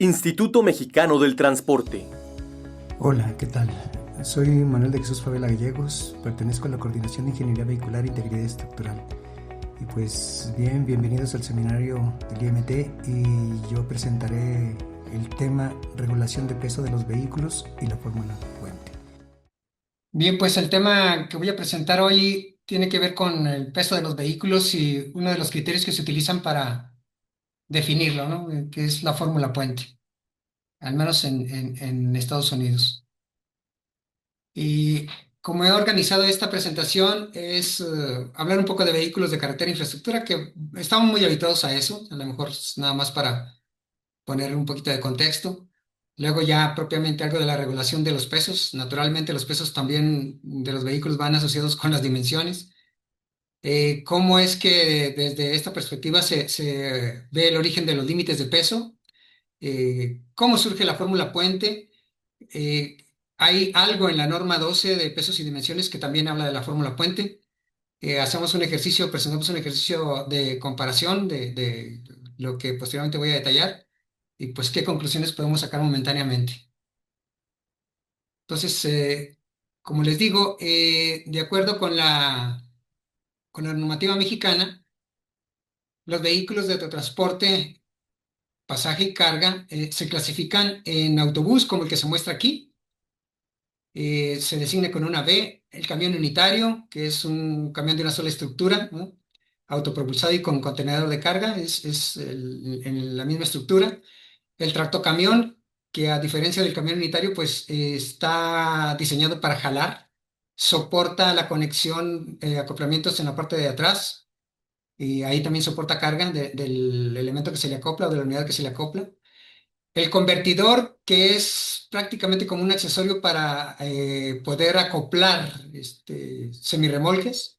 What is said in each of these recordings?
Instituto Mexicano del Transporte. Hola, ¿qué tal? Soy Manuel de Jesús Favela Gallegos, pertenezco a la Coordinación de Ingeniería Vehicular e Integridad Estructural. Y pues bien, bienvenidos al seminario del IMT y yo presentaré el tema regulación de peso de los vehículos y la fórmula Puente. Bien, pues el tema que voy a presentar hoy tiene que ver con el peso de los vehículos y uno de los criterios que se utilizan para definirlo, ¿no? Que es la fórmula Puente, al menos en Estados Unidos. Y como he organizado esta presentación es hablar un poco de vehículos de carretera e infraestructura, que estamos muy habituados a eso, a lo mejor es nada más para poner un poquito de contexto. Luego ya propiamente algo de la regulación de los pesos. Naturalmente los pesos también de los vehículos van asociados con las dimensiones. ¿Cómo es que desde esta perspectiva se ve el origen de los límites de peso? ¿Cómo surge la fórmula Puente? Eh, Hay algo en la norma 12 de pesos y dimensiones que también habla de la fórmula Puente. Hacemos un ejercicio, presentamos un ejercicio de comparación de lo que posteriormente voy a detallar y pues qué conclusiones podemos sacar momentáneamente. Entonces, como les digo, de acuerdo con la normativa mexicana, los vehículos de autotransporte, pasaje y carga se clasifican en autobús, como el que se muestra aquí. Se designa con una B, el camión unitario, que es un camión de una sola estructura, ¿no? Autopropulsado y con contenedor de carga, es en la misma estructura. El tractocamión, que a diferencia del camión unitario, pues está diseñado para jalar, soporta la conexión, acoplamientos en la parte de atrás, y ahí también soporta carga del elemento que se le acopla o de la unidad que se le acopla. El convertidor, que es prácticamente como un accesorio para poder acoplar semirremolques.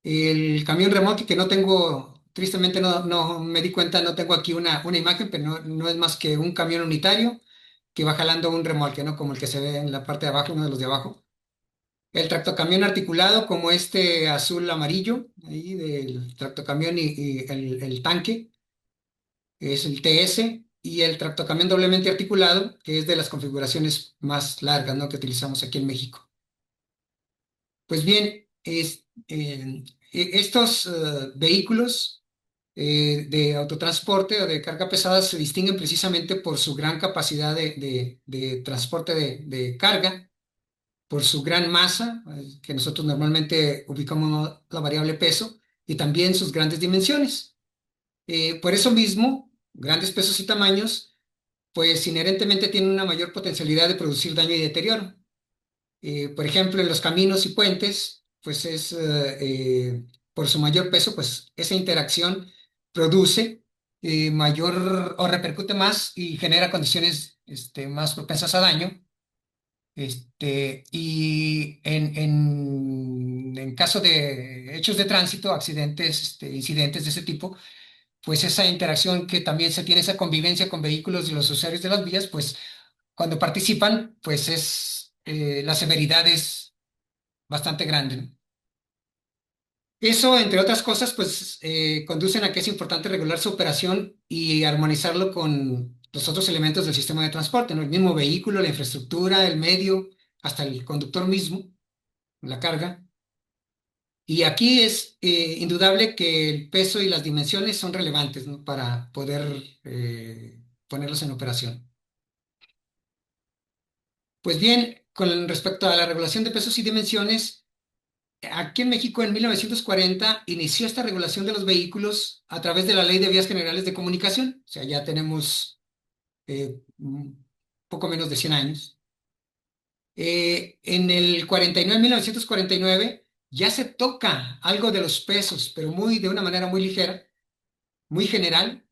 El camión remolque que no tengo, tristemente no me di cuenta, no tengo aquí una imagen, pero no es más que un camión unitario que va jalando un remolque, ¿no? Como el que se ve en la parte de abajo, uno de los de abajo. El tractocamión articulado, como este azul amarillo, ahí del tractocamión y el tanque, es el TS. Y el tractocamión doblemente articulado, que es de las configuraciones más largas, ¿no? Que utilizamos aquí en México. Pues bien, estos vehículos de autotransporte o de carga pesada se distinguen precisamente por su gran capacidad de transporte de carga, por su gran masa, que nosotros normalmente ubicamos la variable peso, y también sus grandes dimensiones. Por eso mismo, grandes pesos y tamaños, pues inherentemente tienen una mayor potencialidad de producir daño y deterioro. Por ejemplo, en los caminos y puentes, pues por su mayor peso, pues esa interacción produce mayor o repercute más y genera condiciones más propensas a daño. Y en caso de hechos de tránsito, accidentes, incidentes de ese tipo, pues esa interacción que también se tiene, esa convivencia con vehículos y los usuarios de las vías, pues cuando participan, pues la severidad es bastante grande, ¿no? Eso, entre otras cosas, pues conducen a que es importante regular su operación y armonizarlo con los otros elementos del sistema de transporte, ¿no? El mismo vehículo, la infraestructura, el medio, hasta el conductor mismo, la carga. Y aquí es indudable que el peso y las dimensiones son relevantes, ¿no? Para poder ponerlos en operación. Pues bien, con respecto a la regulación de pesos y dimensiones, aquí en México en 1940 inició esta regulación de los vehículos a través de la Ley de Vías Generales de Comunicación. O sea, ya tenemos poco menos de 100 años. En el 49, 1949, ya se toca algo de los pesos, pero de una manera muy ligera, muy general,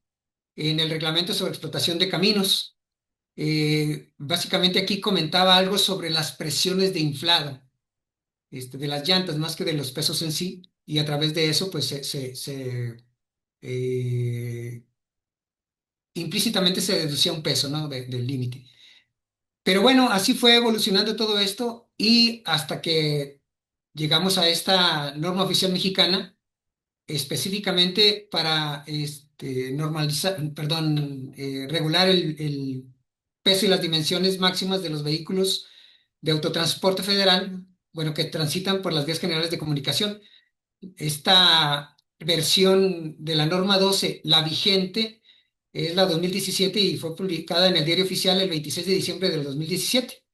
en el reglamento sobre explotación de caminos. Básicamente aquí comentaba algo sobre las presiones de inflado, de las llantas, más que de los pesos en sí, y a través de eso, pues eh, implícitamente se deducía un peso, ¿no? Del límite. Pero bueno, así fue evolucionando todo esto y hasta que llegamos a esta norma oficial mexicana, específicamente para regular el peso y las dimensiones máximas de los vehículos de autotransporte federal, bueno, que transitan por las vías generales de comunicación. Esta versión de la norma 12, la vigente, es la 2017 y fue publicada en el Diario Oficial el 26 de diciembre del 2017.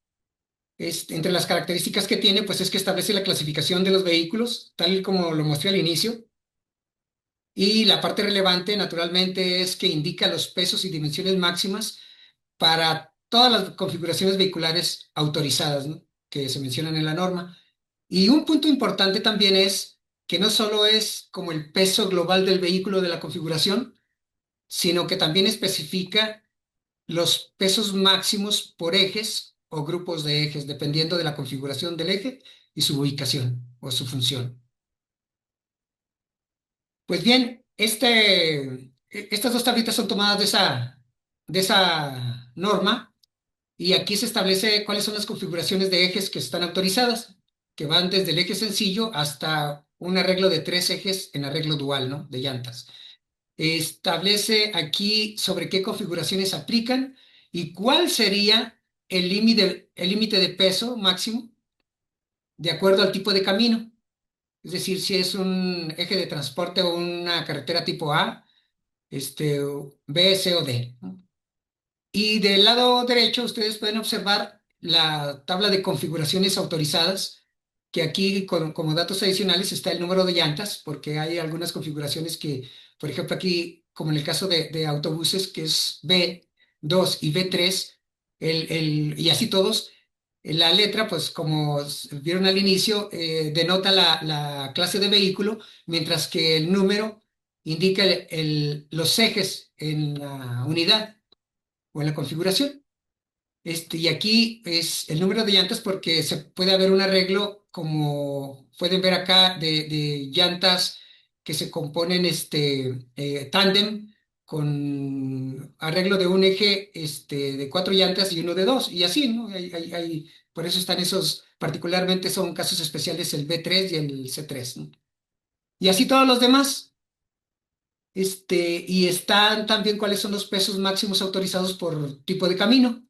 Entre las características que tiene, pues es que establece la clasificación de los vehículos, tal como lo mostré al inicio, y la parte relevante, naturalmente, es que indica los pesos y dimensiones máximas para todas las configuraciones vehiculares autorizadas, ¿no?, que se mencionan en la norma. Y un punto importante también es que no solo es como el peso global del vehículo de la configuración, sino que también especifica los pesos máximos por ejes o grupos de ejes, dependiendo de la configuración del eje y su ubicación o su función. Pues bien, estas dos tablitas son tomadas de esa norma, y aquí se establece cuáles son las configuraciones de ejes que están autorizadas, que van desde el eje sencillo hasta un arreglo de 3 ejes en arreglo dual, ¿no?, de llantas. Establece aquí sobre qué configuraciones aplican y cuál sería el límite de peso máximo de acuerdo al tipo de camino. Es decir, si es un eje de transporte o una carretera tipo A, B, C o D, ¿no? Y del lado derecho ustedes pueden observar la tabla de configuraciones autorizadas, que aquí como datos adicionales está el número de llantas, porque hay algunas configuraciones que, por ejemplo, aquí, como en el caso de autobuses, que es B2 y B3, y así todos, la letra, pues como vieron al inicio, denota la clase de vehículo, mientras que el número indica los ejes en la unidad o en la configuración. Y aquí es el número de llantas porque se puede haber un arreglo, como pueden ver acá, de llantas que se componen tándem con arreglo de un eje de 4 llantas y uno de dos, y así, ¿no? Por eso están esos, particularmente son casos especiales el B3 y el C3, ¿no? Y así todos los demás. Y están también cuáles son los pesos máximos autorizados por tipo de camino.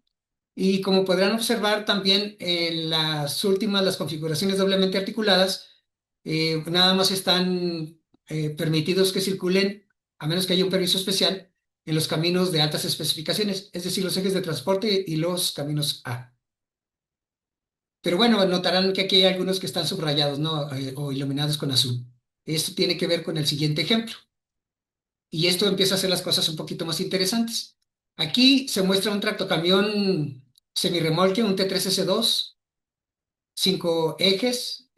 Y como podrán observar también en las últimas, las configuraciones doblemente articuladas, nada más están permitidos que circulen, a menos que haya un permiso especial, en los caminos de altas especificaciones, es decir, los ejes de transporte y los caminos A. Pero bueno, notarán que aquí hay algunos que están subrayados, ¿no? O iluminados con azul. Esto tiene que ver con el siguiente ejemplo. Y esto empieza a hacer las cosas un poquito más interesantes. Aquí se muestra un tractocamión semirremolque, un T3S2, 5 ejes.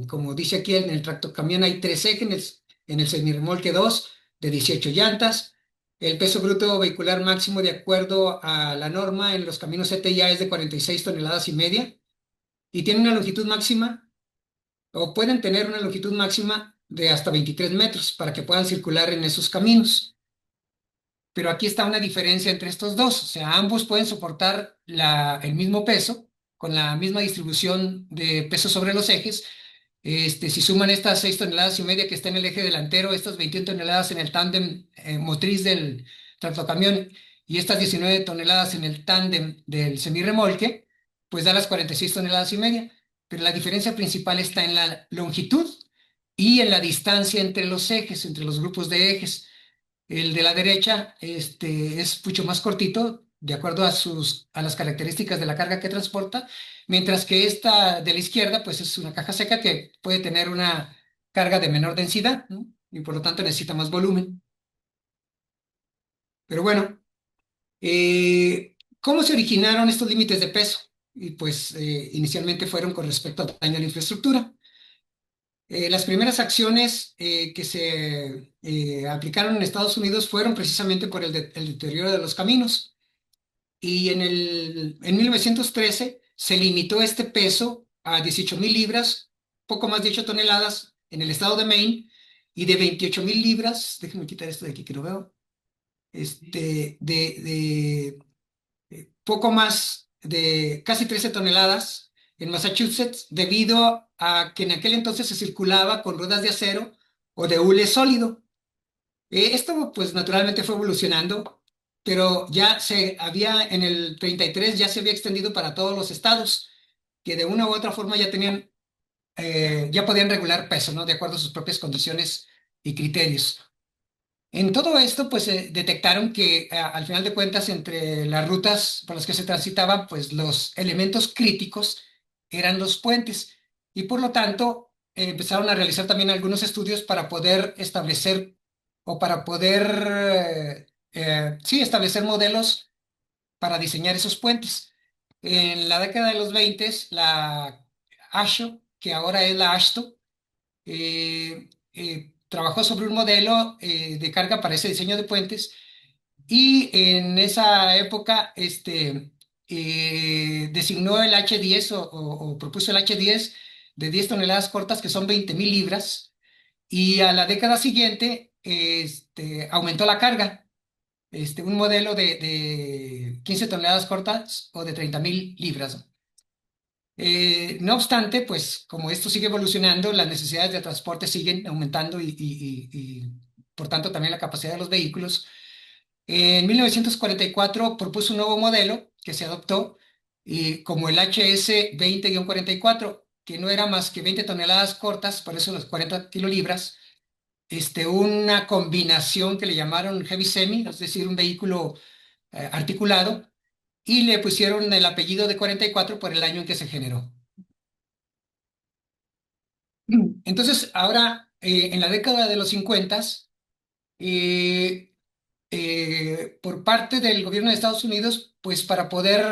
Como dice aquí en el tractocamión hay 3 ejes, en el semirremolque 2 de 18 llantas. El peso bruto vehicular máximo de acuerdo a la norma en los caminos CTIA es de 46 toneladas y media, y tiene una longitud máxima, o pueden tener una longitud máxima de hasta 23 metros para que puedan circular en esos caminos. Pero aquí está una diferencia entre estos dos, o sea, ambos pueden soportar el mismo peso, con la misma distribución de peso sobre los ejes. Si suman estas 6 toneladas y media que está en el eje delantero, estas 21 toneladas en el tándem motriz del tractocamión y estas 19 toneladas en el tándem del semirremolque, pues da las 46 toneladas y media. Pero la diferencia principal está en la longitud y en la distancia entre los ejes, entre los grupos de ejes. El de la derecha es mucho más cortito, de acuerdo a las características de la carga que transporta, mientras que esta de la izquierda, pues es una caja seca que puede tener una carga de menor densidad, ¿no? Y por lo tanto necesita más volumen. Pero bueno, ¿cómo se originaron estos límites de peso? Y pues inicialmente fueron con respecto al daño a la infraestructura. Las primeras acciones que se aplicaron en Estados Unidos fueron precisamente por el deterioro de los caminos. Y en 1913 se limitó este peso a 18,000 libras, poco más de 8 toneladas en el estado de Maine, y de 28,000 libras, déjenme quitar esto de aquí que no veo, de poco más de casi 13 toneladas en Massachusetts, debido a que en aquel entonces se circulaba con ruedas de acero o de hule sólido. Esto pues naturalmente fue evolucionando, pero ya se había en el 33 ya se había extendido para todos los estados, que de una u otra forma ya tenían, ya podían regular peso, ¿no? De acuerdo a sus propias condiciones y criterios. En todo esto, pues detectaron que al final de cuentas, entre las rutas por las que se transitaban, pues los elementos críticos eran los puentes. Y por lo tanto, empezaron a realizar también algunos estudios para poder establecer o para poder, sí, establecer modelos para diseñar esos puentes. En la década de los 20, la ASHO, que ahora es la ASHTO, trabajó sobre un modelo de carga para ese diseño de puentes y en esa época designó el H10 o propuso el H10 de 10 toneladas cortas que son 20.000 libras y a la década siguiente aumentó la carga, un modelo de 15 toneladas cortas o de 30.000 libras. No obstante, pues como esto sigue evolucionando, las necesidades de transporte siguen aumentando y, por tanto también la capacidad de los vehículos. En 1944 propuso un nuevo modelo que se adoptó como el HS 20-44, que no era más que 20 toneladas cortas, por eso los 40 kilolibras, una combinación que le llamaron heavy semi, es decir, un vehículo articulado, y le pusieron el apellido de 44 por el año en que se generó. Entonces, ahora, en la década de los 50, por parte del gobierno de Estados Unidos, pues para poder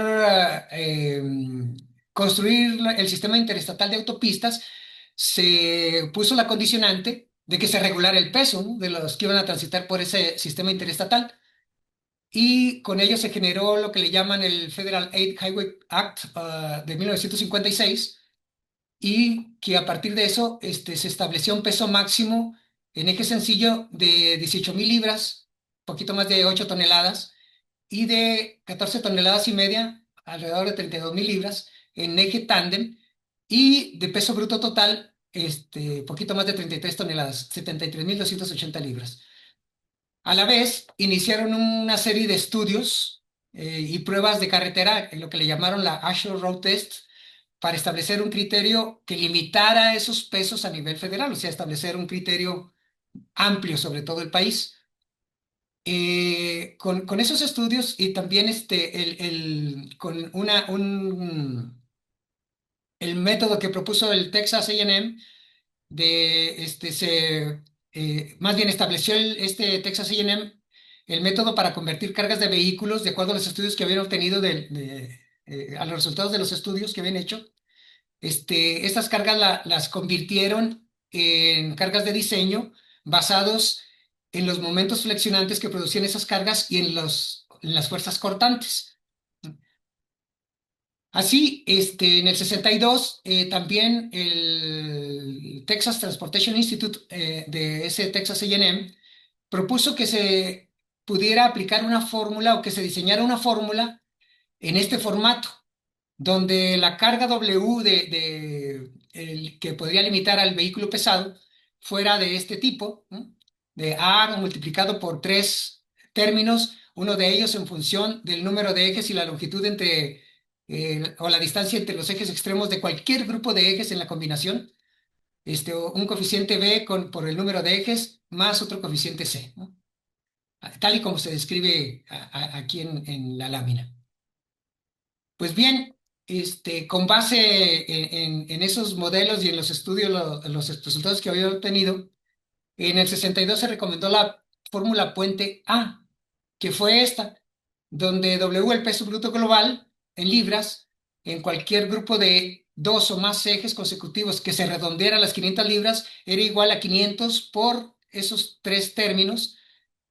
construir el sistema interestatal de autopistas, se puso la condicionante de que se regulara el peso, ¿no?, de los que iban a transitar por ese sistema interestatal. Y con ello se generó lo que le llaman el Federal Aid Highway Act de 1956 y que a partir de eso se estableció un peso máximo en eje sencillo de 18.000 libras, poquito más de 8 toneladas, y de 14 toneladas y media, alrededor de 32.000 libras, en eje tándem, y de peso bruto total, poquito más de 33 toneladas, 73.280 libras. A la vez, iniciaron una serie de estudios y pruebas de carretera, en lo que le llamaron la Ashore Road Test, para establecer un criterio que limitara esos pesos a nivel federal, o sea, establecer un criterio amplio sobre todo el país. Con esos estudios y también con el método que propuso el Texas A&M más bien estableció Texas A&M el método para convertir cargas de vehículos de acuerdo a los estudios que habían obtenido a los resultados de los estudios que habían hecho. Estas cargas las convirtieron en cargas de diseño basados en los momentos flexionantes que producían esas cargas y en las fuerzas cortantes. Así, en el 62, también el Texas Transportation Institute de ese Texas A&M propuso que se pudiera aplicar una fórmula o que se diseñara una fórmula en este formato, donde la carga W que podría limitar al vehículo pesado fuera de este tipo, ¿no?, de A multiplicado por tres términos, uno de ellos en función del número de ejes y la longitud o la distancia entre los ejes extremos de cualquier grupo de ejes en la combinación, o un coeficiente B por el número de ejes más otro coeficiente C, ¿no?, tal y como se describe aquí en la lámina. Pues bien, con base en esos modelos y en los estudios, los resultados que había obtenido, en el 62 se recomendó la fórmula puente A, que fue esta, donde W, el peso bruto global en libras, en cualquier grupo de dos o más ejes consecutivos que se redondeara a las 500 libras, era igual a 500 por esos tres términos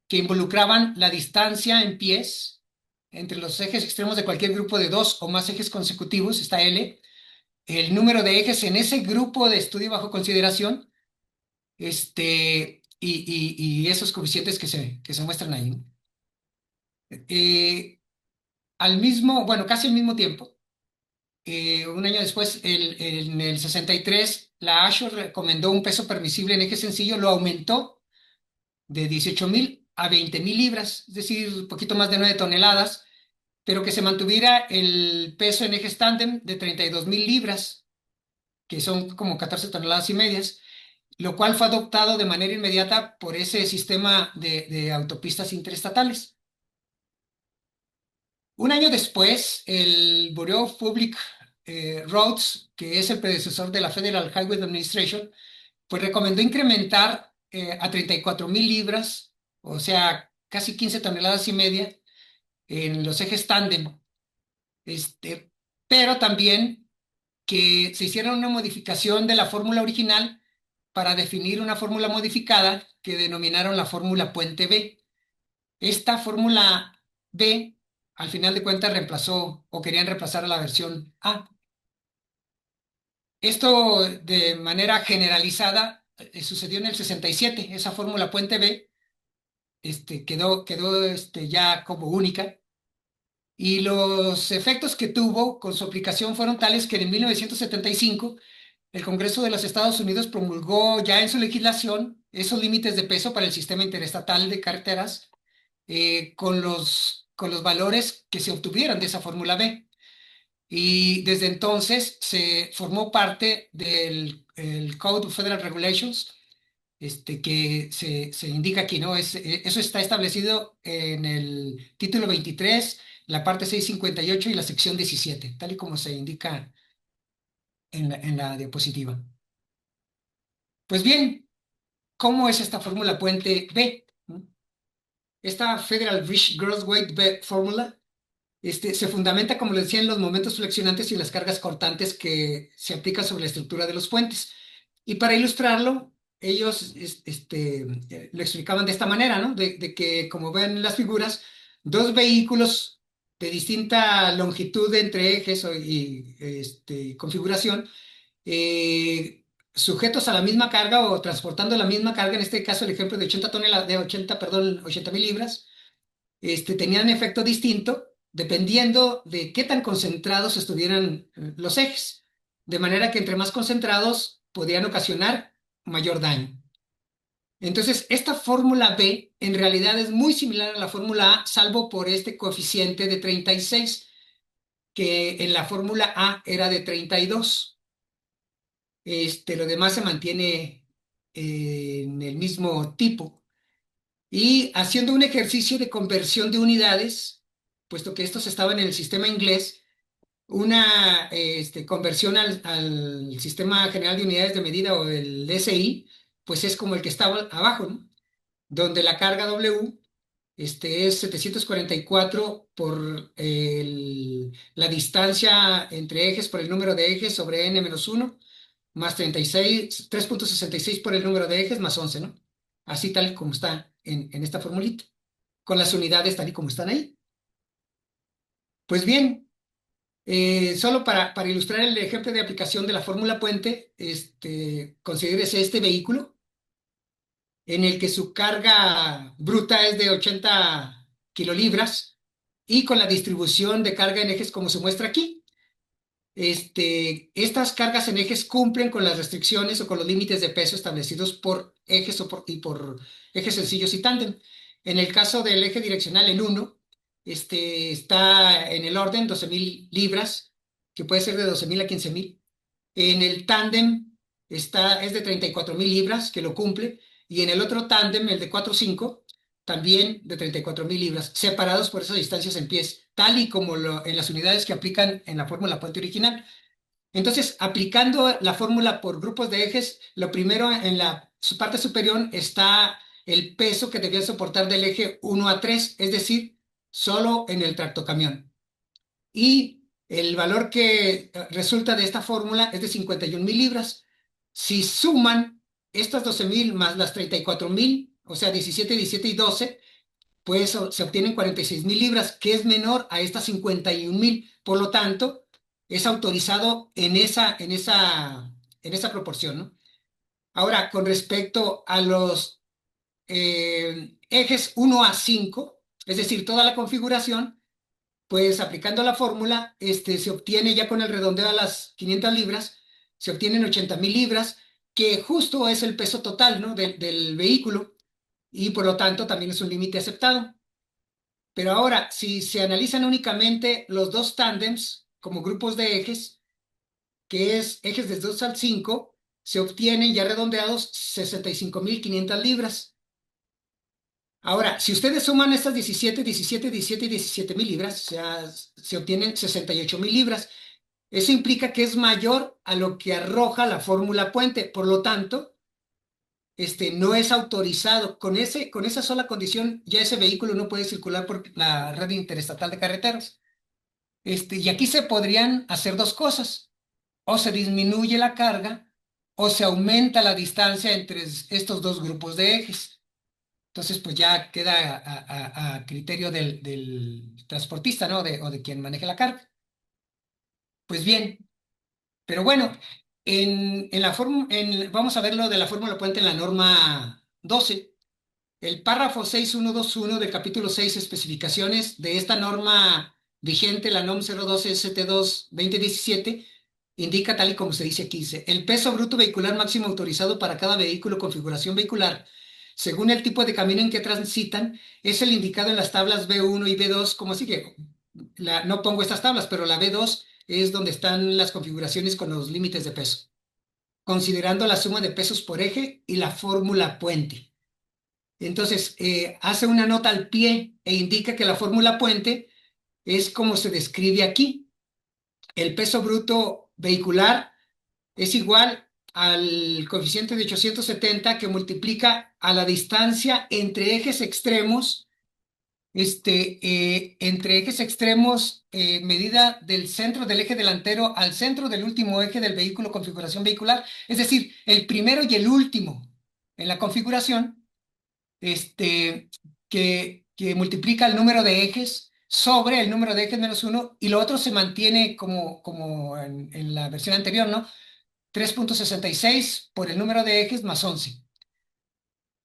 que involucraban la distancia en pies entre los ejes extremos de cualquier grupo de dos o más ejes consecutivos, está L, el número de ejes en ese grupo de estudio bajo consideración, y esos coeficientes que se muestran ahí, ¿no? Bueno, casi al mismo tiempo, un año después, en el 63, la ASHO recomendó un peso permisible en eje sencillo, lo aumentó de 18,000 a 20,000 libras, es decir, un poquito más de 9 toneladas, pero que se mantuviera el peso en ejes tándem de 32,000 libras, que son como 14 toneladas y medias, lo cual fue adoptado de manera inmediata por ese sistema de autopistas interestatales. Un año después, el Bureau of Public Roads, que es el predecesor de la Federal Highway Administration, pues recomendó incrementar a 34,000 libras, o sea, casi 15 toneladas y media, en los ejes tándem. Este, pero también que se hiciera una modificación de la fórmula original para definir una fórmula modificada que denominaron la fórmula Puente B. Esta fórmula B, al final de cuentas, reemplazó o querían reemplazar a la versión A. Esto de manera generalizada sucedió en el 67. Esa fórmula Puente B quedó ya como única. Y los efectos que tuvo con su aplicación fueron tales que en 1975 el Congreso de los Estados Unidos promulgó ya en su legislación esos límites de peso para el sistema interestatal de carreteras con los valores que se obtuvieron de esa fórmula B. Y desde entonces se formó parte del el Code of Federal Regulations, que se indica aquí, ¿no? Eso está establecido en el título 23, la parte 658 y la sección 17, tal y como se indica en la diapositiva. Pues bien, ¿cómo es esta fórmula puente B? ¿No? Esta Federal Bridge Gross Weight B Fórmula se fundamenta, como les decía, en los momentos flexionantes y las cargas cortantes que se aplican sobre la estructura de los puentes. Y para ilustrarlo, ellos lo explicaban de esta manera, ¿no? De que, como ven en las figuras, dos vehículos de distinta longitud entre ejes y configuración, sujetos a la misma carga o transportando la misma carga, en este caso el ejemplo de 80 toneladas, de 80, perdón, 80,000 libras, tenían efecto distinto dependiendo de qué tan concentrados estuvieran los ejes, de manera que entre más concentrados podían ocasionar mayor daño. Entonces, esta fórmula B en realidad es muy similar a la fórmula A, salvo por este coeficiente de 36, que en la fórmula A era de 32. Lo demás se mantiene en el mismo tipo. Y haciendo un ejercicio de conversión de unidades, puesto que estos estaban en el sistema inglés, una conversión al Sistema General de Unidades de Medida o el SI, pues es como el que estaba abajo, ¿no? Donde la carga W es 744 por la distancia entre ejes por el número de ejes sobre n-1, más 36, 3,66 por el número de ejes, más 11, ¿no? Así tal como está en esta formulita, con las unidades tal y como están ahí. Pues bien, solo para ilustrar el ejemplo de aplicación de la fórmula puente, considérese este vehículo en el que su carga bruta es de 80 kilolibras y con la distribución de carga en ejes como se muestra aquí. Estas cargas en ejes cumplen con las restricciones o con los límites de peso establecidos por ejes y por ejes sencillos y tándem. En el caso del eje direccional en 1, está en el orden 12,000 libras, que puede ser de 12,000 a 15,000. En el tándem es de 34,000 libras, que lo cumple. Y en el otro tándem, el de 4-5, también de 34,000 libras, separados por esas distancias en pies, tal y como en las unidades que aplican en la fórmula puente original. Entonces, aplicando la fórmula por grupos de ejes, lo primero en su parte superior está el peso que debía soportar del eje 1 a 3, es decir, solo en el tractocamión. Y el valor que resulta de esta fórmula es de 51,000 libras. Si suman estas 12,000 más las 34,000, o sea, 17, 17 y 12, pues se obtienen 46,000 libras, que es menor a estas 51,000. Por lo tanto, es autorizado en esa proporción, ¿no? Ahora, con respecto a los ejes 1 a 5, es decir, toda la configuración, pues aplicando la fórmula, se obtiene ya con el redondeo a las 500 libras, se obtienen 80,000 libras, que justo es el peso total, ¿no? del vehículo. y por lo tanto también es un límite aceptado. Pero ahora, si se analizan únicamente los dos tándems como grupos de ejes, que es ejes desde 2 al 5, se obtienen ya redondeados 65.500 libras. Ahora, si ustedes suman estas 17, 17, 17 y 17.000 libras, o sea, se obtienen 68.000 libras. Eso implica que es mayor a lo que arroja la fórmula puente. Por lo tanto, no es autorizado. Con esa sola condición, ya ese vehículo no puede circular por la red interestatal de carreteras. Y aquí se podrían hacer dos cosas. O se disminuye la carga o se aumenta la distancia entre estos dos grupos de ejes. Entonces, pues ya queda a criterio del transportista, ¿no? O de quien maneje la carga. Pues bien, pero bueno, vamos a ver lo de la fórmula puente en la norma 12. El párrafo 6121 del capítulo 6, especificaciones de esta norma vigente, la NOM 012-ST2-2017, indica tal y como se dice aquí, dice, el peso bruto vehicular máximo autorizado para cada vehículo configuración vehicular, según el tipo de camino en que transitan, es el indicado en las tablas B1 y B2, como sigue. No pongo estas tablas, pero la B2 es donde están las configuraciones con los límites de peso, considerando la suma de pesos por eje y la fórmula puente. Entonces, hace una nota al pie e indica que la fórmula puente es como se describe aquí. El peso bruto vehicular es igual al coeficiente de 870 que multiplica a la distancia entre ejes extremos, medida del centro del eje delantero al centro del último eje del vehículo, configuración vehicular, es decir, el primero y el último en la configuración, que multiplica el número de ejes sobre el número de ejes menos uno, y lo otro se mantiene como en la versión anterior, ¿no? 3.66 por el número de ejes más 11.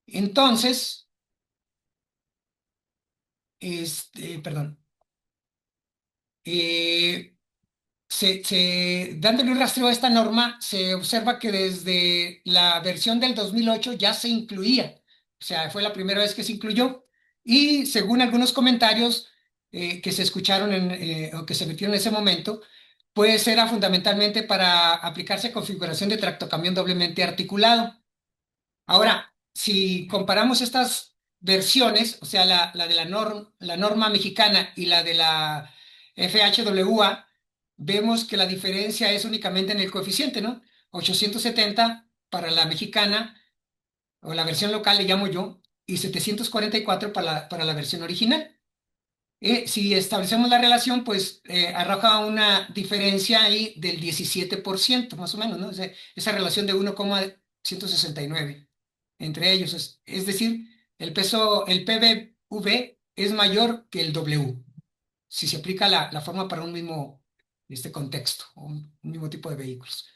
Entonces, perdón, eh, dándole un rastreo a esta norma, se observa que desde la versión del 2008 ya se incluía, o sea, fue la primera vez que se incluyó, y según algunos comentarios que se escucharon o que se metieron en ese momento, pues era fundamentalmente para aplicarse a configuración de tractocamión doblemente articulado. Ahora, si comparamos estas versiones, o sea, la de la norma mexicana y la de la FHWA, vemos que la diferencia es únicamente en el coeficiente, ¿no? 870 para la mexicana, o la versión local le llamo yo, y 744 para la versión original. Si establecemos la relación, pues arroja una diferencia ahí del 17%, más o menos, ¿no? Esa relación de 1,169 entre ellos. Es decir, el PBV es mayor que el W, si se aplica la forma para un mismo contexto, o un mismo tipo de vehículos.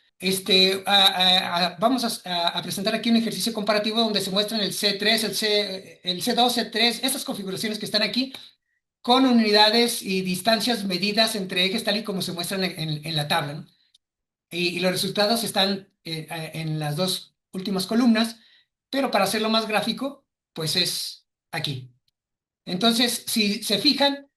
Vamos a presentar aquí un ejercicio comparativo donde se muestran el C3, el C2, C3, estas configuraciones que están aquí, con unidades y distancias medidas entre ejes tal y como se muestran en la tabla, ¿no? Y los resultados están en las dos últimas columnas, pero para hacerlo más gráfico, pues es aquí. Entonces, si se fijan,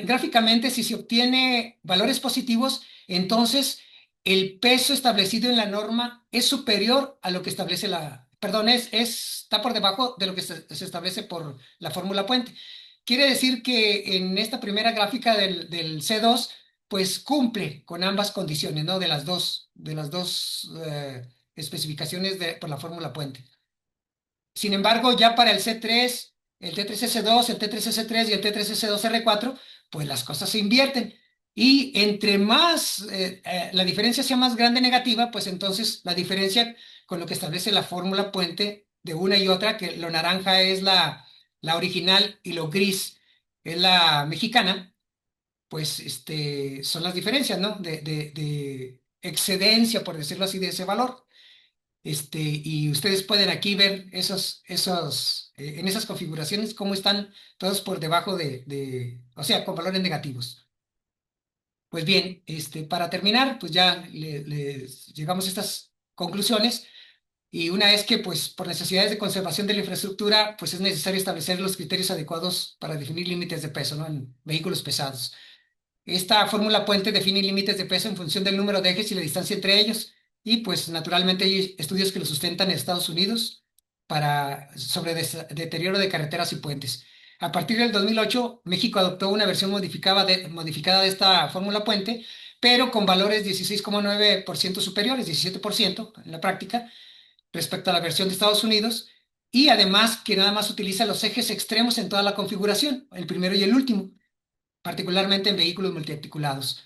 gráficamente, si se obtiene valores positivos, entonces el peso establecido en la norma es superior a lo que establece perdón, está por debajo de lo que se establece por la fórmula puente. Quiere decir que en esta primera gráfica del C2, pues cumple con ambas condiciones, ¿no? De las dos especificaciones por la fórmula puente. Sin embargo, ya para el C3, el T3S2, el T3S3 y el T3S2R4, pues las cosas se invierten. Y entre más la diferencia sea más grande negativa, pues entonces la diferencia con lo que establece la fórmula puente de una y otra, que lo naranja es la original y lo gris es la mexicana, pues son las diferencias, ¿no? De excedencia, por decirlo así, de ese valor. Y ustedes pueden aquí ver en esas configuraciones cómo están todos por debajo o sea, con valores negativos. Pues bien, para terminar, pues ya llegamos a estas conclusiones. Y una es que, pues, por necesidades de conservación de la infraestructura, pues es necesario establecer los criterios adecuados para definir límites de peso, ¿no? En vehículos pesados. Esta fórmula puente define límites de peso en función del número de ejes y la distancia entre ellos. Y pues naturalmente hay estudios que lo sustentan en Estados Unidos sobre deterioro de carreteras y puentes. A partir del 2008, México adoptó una versión modificada de esta fórmula puente, pero con valores 16,9% superiores, 17% en la práctica, respecto a la versión de Estados Unidos. Y además que nada más utiliza los ejes extremos en toda la configuración, el primero y el último, particularmente en vehículos multiarticulados.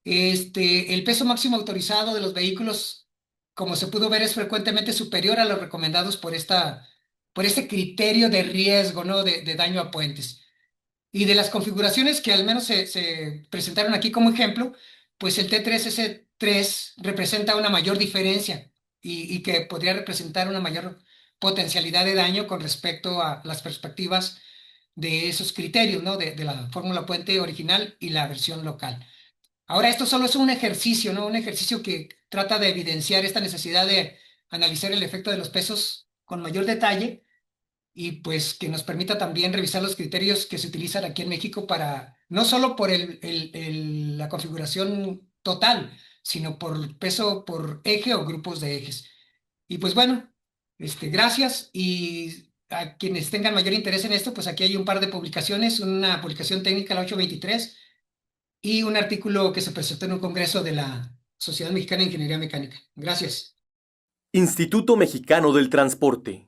El peso máximo autorizado de los vehículos, como se pudo ver, es frecuentemente superior a los recomendados por este criterio de riesgo, ¿no? De daño a puentes. Y de las configuraciones que al menos se presentaron aquí como ejemplo, pues el T3S3 representa una mayor diferencia y que podría representar una mayor potencialidad de daño con respecto a las perspectivas de esos criterios, ¿no? De la fórmula puente original y la versión local. Ahora, esto solo es un ejercicio, ¿no? Un ejercicio que trata de evidenciar esta necesidad de analizar el efecto de los pesos con mayor detalle y pues que nos permita también revisar los criterios que se utilizan aquí en México para, no solo por la configuración total, sino por peso por eje o grupos de ejes. Y pues bueno, gracias y a quienes tengan mayor interés en esto, pues aquí hay un par de publicaciones, una publicación técnica, la 823, y un artículo que se presentó en un congreso de la Sociedad Mexicana de Ingeniería Mecánica. Gracias. Instituto Mexicano del Transporte.